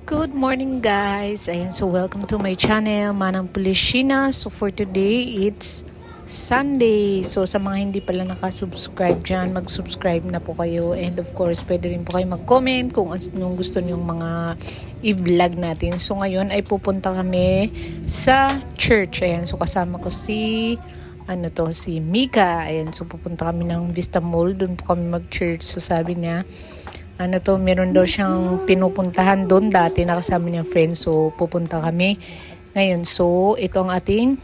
Good morning guys! Ayan, so welcome to my channel, Manang Pulishina. So for today, it's Sunday. So sa mga hindi pala nakasubscribe dyan, mag-subscribe na po kayo. And of course, pwede rin po kayo mag-comment kung anong gusto nyong mga i-vlog natin. So ngayon ay pupunta kami sa church. Ayan, so kasama ko si Mika. Ayan, so pupunta kami ng Vista Mall. Doon po kami mag-church. So sabi niya, meron daw siyang pinupuntahan doon dati, nakasama niyang friend. So, pupunta kami ngayon. So, ito ang ating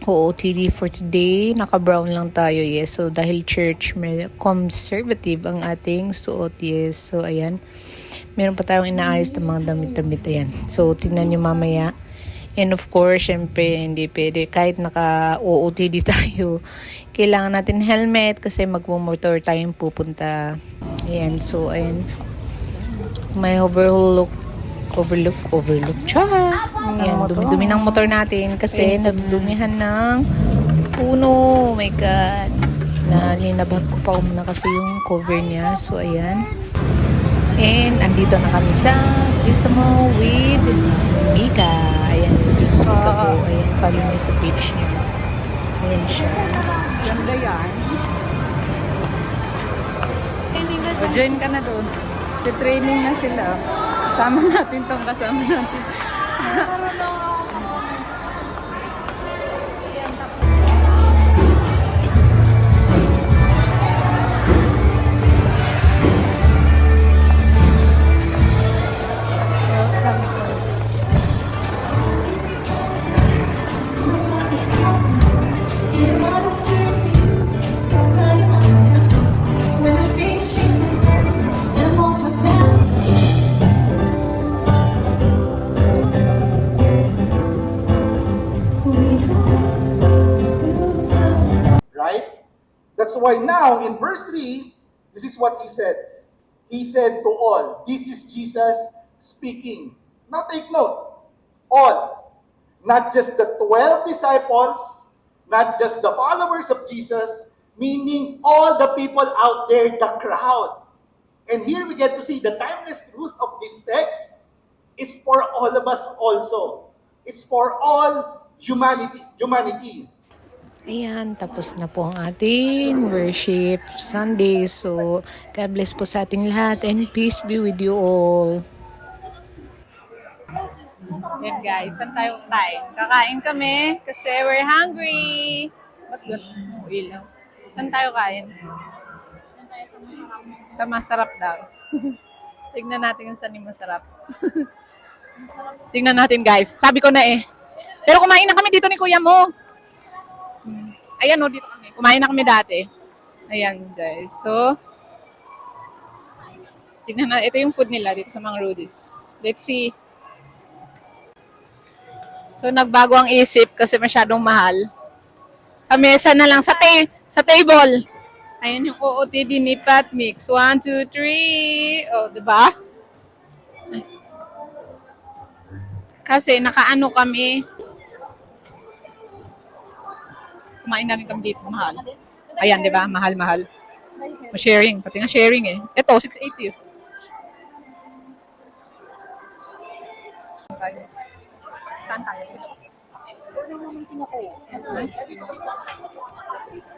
OOTD for today. Naka-brown lang tayo, yes. So, dahil church, conservative ang ating suot, yes. So, ayan. Meron pa tayong inaayos ng mga damit-damit, ayan. So, tingnan niyo mamaya. And of course, syempre, hindi pwede. Kahit naka-OOTD tayo, kailangan natin helmet kasi magmumotor tayong pupunta. Ayan, so, ayan. May overlook. Char! Ayan, dumi-dumi ng motor natin kasi nadudumihan ng puno. Oh my God. Nalinabhan ko pa muna kasi yung cover niya. So, ayan. And, andito na kami sa Vista Mall with Mika. Ayan, si Mika po. Ayan, follow niya sa page niya. Ayan siya. Ganda yan. Join ka na doon. Training na sila. Kasama natin tong kasama natin. That's why now in verse 3, this is what he said. He said to all, this is Jesus speaking. Now take note, all. Not just the 12 disciples, not just the followers of Jesus, meaning all the people out there, the crowd. And here we get to see the timeless truth of this text is for all of us also. It's for all humanity. Ayan, tapos na po ang ating worship Sunday. So, God bless po sa ating lahat and peace be with you all. Yan guys, saan tayo kain? Kakain kami kasi we're hungry. Ba't gano'n? Ilaw. Saan tayo kain? Sa masarap daw. Tignan natin kung saan yung masarap. Tignan natin guys. Sabi ko na eh. Pero kumain na kami dito ni kuya mo. Ayan o, dito kami. Kumain na kami dati. Ayan guys. So, tignan na. Ito yung food nila dito sa mga Rudy's. Let's see. So, nagbago ang isip kasi masyadong mahal. Sa mesa na lang. Sa table. Ayan yung OOTD ni Pat Mix. 1, 2, 3. O, diba? Kasi nakaano kami. Kumain na rin kami dito. Mahal. Ayan, diba? Mahal. Ma-sharing. Pati nga sharing eh. Ito, 680. Saan tayo?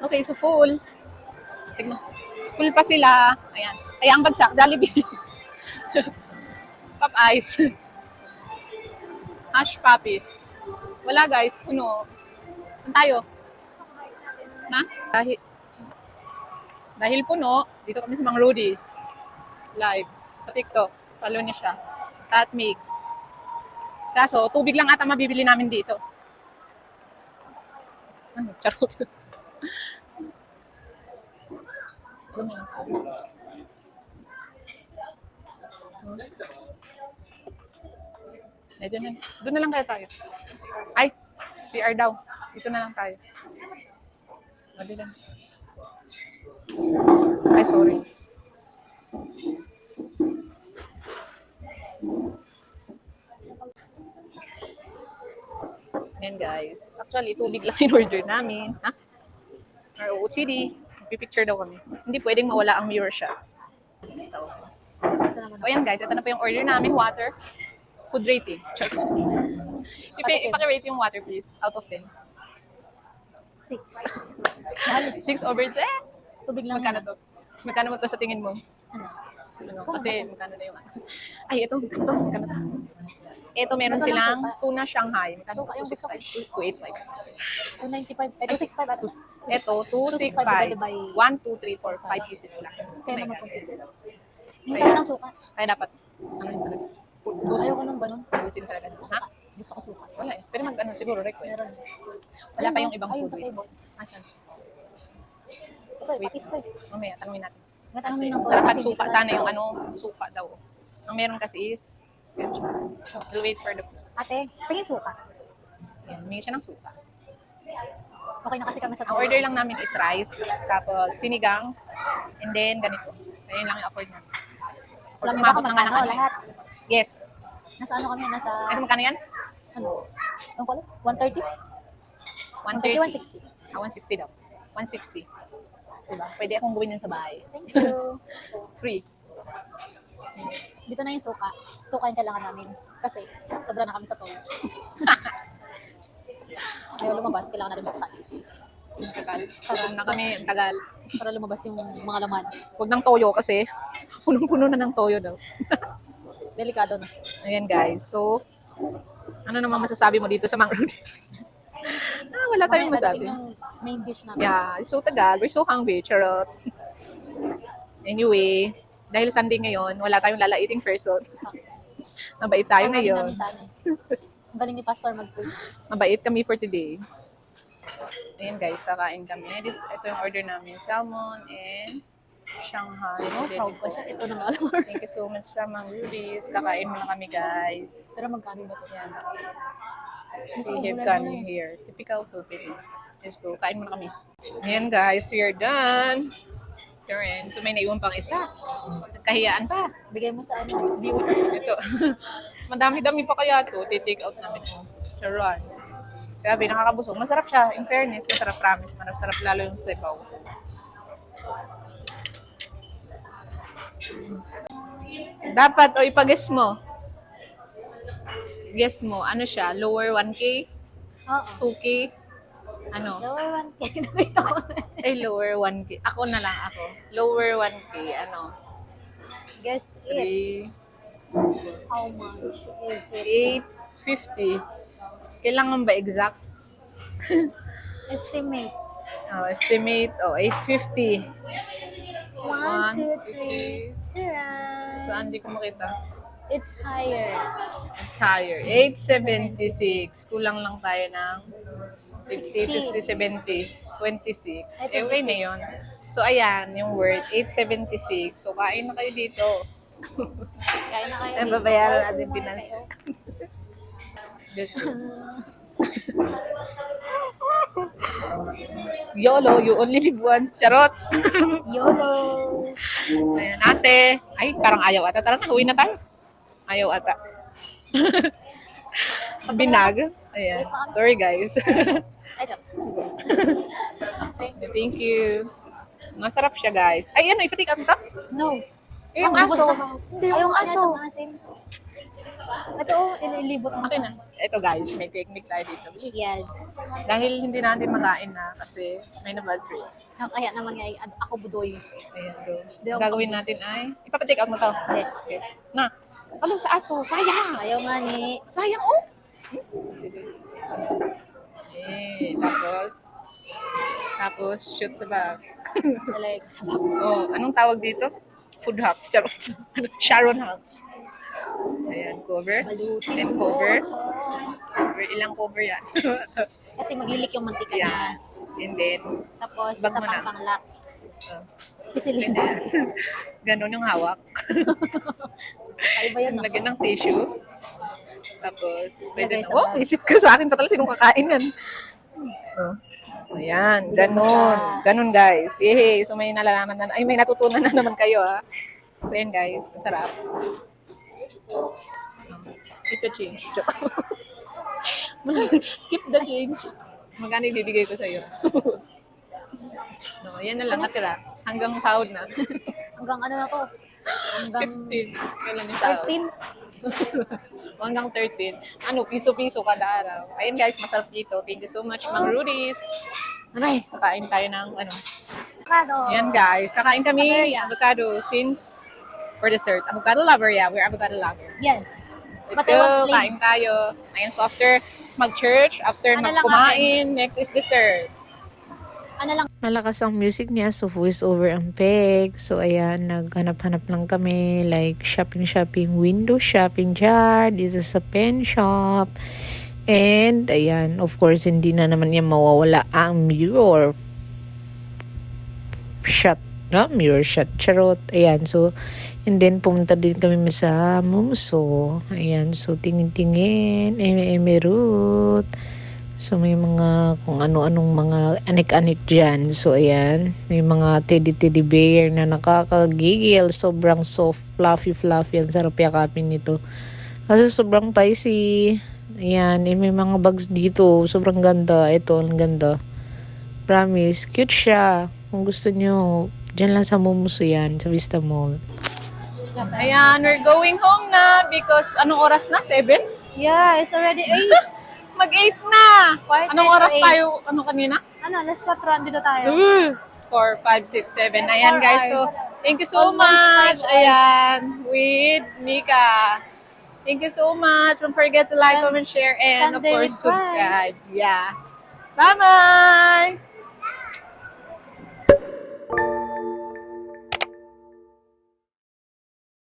Okay, so full. Tignan. Full pa sila. Ayan. Kaya ang bagsak, Jollibee. Pop ice. Hash puppies. Wala guys, puno. Saan tayo? Na? Dahil puno, dito kami sa mga Rudy's. Live. Sa TikTok. Follow niya siya. Tat Mix. Kaso, tubig lang ata mabibili namin dito. Ano? Charot. Doon na lang kaya tayo. Ay, CR daw. Dito na lang tayo. Madilan. Ay, sorry. Yan guys. Actually, tubig lang in order namin. Ha? Or OOTD. Pipicture daw kami. Hindi pwedeng mawala ang mirror shot. So, ayan guys. Ito na po yung order namin. Water. Food rating. Ipaki-rate yung water, please. Out of 10. 6. Mahal. 6 over 10? Tubig lang. Magkano to? Magkano mo to sa tingin mo? Ano? Ano? Kasi magkano na yung ano? Ay, ito. Magkano to? Ito, meron Ito lang silang suka. tuna Shanghai. Magkano? Suka yung gusto ko. 265. 295. 265 at Ito, 265. 1, 2, 3, 4, 5 pieces lang. Kaya naman compute. Hindi tayo ng suka. Kaya dapat, ano yung talaga? Ayoko nung ganun. Busin talaga. Ha? Gusto ko suka. Wala eh. Pero mag-ano siguro, request. Meron. Wala pa yung ibang Ayun food. sa table. Asan? Ito, Wait. pakis to eh. Mamaya, tanungin natin. Matanong Kasi, ng sarapan kasi suka. hindi Sana ko yung alam. ano, suka daw. Ang meron kasi is, So, we'll wait for the food. ate, tingin suka. Yan, humingi siya ng suka. Okay na kasi kami sa Ang order lang namin is rice, tapos sinigang, and then ganito. Ayun lang yung afford namin. Alam niyo ba Umabot kung na nga magkano ng ano. lahat? Yes. Nasa ano kami? Nasa, Ano magkano yan? ano? Ang pala? 130? 130. 160. 160 daw. 160. Diba? Pwede akong gawin yun sa bahay. Thank you. Free. Dito na yung suka. Suka yung kailangan namin. Kasi, sobra na kami sa toyo. Ayaw lumabas, kailangan natin buksan. Ang tagal. Gutom na kami. Ang tagal. Para lumabas yung mga laman. Huwag ng toyo kasi punong-puno na ng toyo daw. Delikado na. Ayan guys. So, ano naman masasabi mo dito sa mangrove? Wala tayong Mamaya, masabi. dadating yung main dish namin. Yeah, it's so tagal. We're so hungry. Charot. Anyway, dahil Sunday ngayon, wala tayong lalaiting person. Mabait tayo Ang galing ngayon. namin sana eh. Ang galing ni Pastor mag-preach. Mabait kami for today. Ayan guys, kakain kami. Ito yung order namin. Salmon and Shanghai. Oh, Then proud ko ito. siya. Ito na nga lang. Thank you so much sa mga Rudies. Kakain muna kami guys. Pero magkano ba ito? Yan. Gusto We ko have gulay come muna eh. here. Typical Filipino. Let's go. Kain muna kami. Ayan guys, we are done. Karen, so may naiwan pang isa. Nagkahiyaan pa. Bigay mo sa ano, viewers. Ito. Madami-dami pa kaya to. Titake out namin. Charon. Grabe, nakakabusog. Masarap siya. In fairness, masarap promise. Masarap lalo yung sabaw. Dapat, o ipag-guess mo. Guess mo, ano siya? Lower 1K? Oo. 2K? Ano? Lower 1K. Nakita ko na. Ay, lower 1K. Ako na lang ako. Lower 1K. Ano? Guess it. 3, How much is it? 850. Kailangan ba exact? Estimate. Oh, estimate. Oh, 850. 1, 2, 3. Saan? Hindi ko makita. It's higher. It's higher. 876. Kulang lang tayo ng 50, 60, 70, 26. Eh, okay na yun. So, ayan, yung word, 876. So, kain na kayo dito. Kaya na kayo. Ayan, babayaran natin finance. This YOLO, you only live once. Charot. YOLO. Ayan, ate. Ay, parang ayaw ata. Tara na, uwi na tayo. Ayaw ata. Binag. Ayan. Sorry, guys. Ito. Thank you. Masarap siya, guys. Ay, ano, ipatik out to? No. Eh, yung aso. Hindi, yung aso. Ito, ililibot mo. Okay na. Ito, guys, may technique tayo dito. Yes. Dahil hindi natin makain na kasi may na-bad trip. Kaya naman nga, ako budoy. Ayan, so. Di ako Gagawin natin ay, ipapatik out mo to. Hindi. Okay. Na. Alam, sa aso. Sayang. Ayaw nga ni. Sayang, oh. Tapos, shoot sa bag. Talay ko sa bako. Oh, anong tawag dito? Food hacks. Charot. Sharon hacks. Ayan, cover. Balutin And mo. cover. Cover. Ilang cover yan? Kasi maglilik yung mantika Yan. na. And then, Tapos, Bag sa mo na. pang-lock. oh, Pisilin. ganon yung hawak. Ay ba yun? No? Lagyan ng tissue. Tapos, pwede Lagay na. sa Oh, bag. isip ka sa akin. Patal, sinong kakain yan? Oh. Ayan, ganon. Ganon, guys. Yehey. So, may nalalaman na. Ay, may natutunan na naman kayo, ha. So, yan, guys. Ang sarap. Keep the change. Keep the change. Magkano ibibigay ko sa'yo? No, yan na lang. Natira. Hanggang sahod na. Hanggang ano na to? Hanggang 15. Kailan yung tao? 13. Hanggang 13. Ano, piso-piso kada araw. Ayun guys, masarap dito. Thank you so much, Mang Rudy's. Aray, kakain tayo ng ano. Avocado. Ayan guys, kakain kami Avocado. avocado since for dessert. Avocado lover, yeah. We're avocado lover. Yes. Let's But I want go, plain. kain tayo. Ayan, so after mag-church, after Ano lang mag-kumain, next is dessert. Ano lang, Malakas ang music niya, so voice over ang peg. So ayan, naghanap-hanap lang kami, like shopping, window shopping jar, dito sa pen shop. And ayan, of course, hindi na naman yan mawawala ang mirror shot. No? Mirror shot. Charot. Ayan, so, and then pumunta din kami sa Mumso. Ayan, so tingin-tingin, emerald. So, may mga kung ano-anong mga anik-anik dyan. So, ayan. May mga teddy bear na nakakagigil. Sobrang soft, fluffy. Ang sarap yakapin nito. Kasi sobrang pricey. Ayan. May mga bags dito. Sobrang ganda. Ito, ang ganda. Promise. Cute siya. Kung gusto nyo, dyan lang sa Mumuso yan. Sa Vista Mall. Ayan, we're going home na because anong oras na? 7? yeah, it's already 8. Mag-8 na! Quarter Anong to oras 8. tayo? Ano kanina? Ano, last 4 dito tayo. 4, 5, 6, 7. Ayan 4 guys, so hours. thank you so Almost much. 5 hours. Ayan, with Mika. Thank you so much. Don't forget to like, comment, share, and of Sunday course, with Fries. subscribe. Yeah. Bye-bye!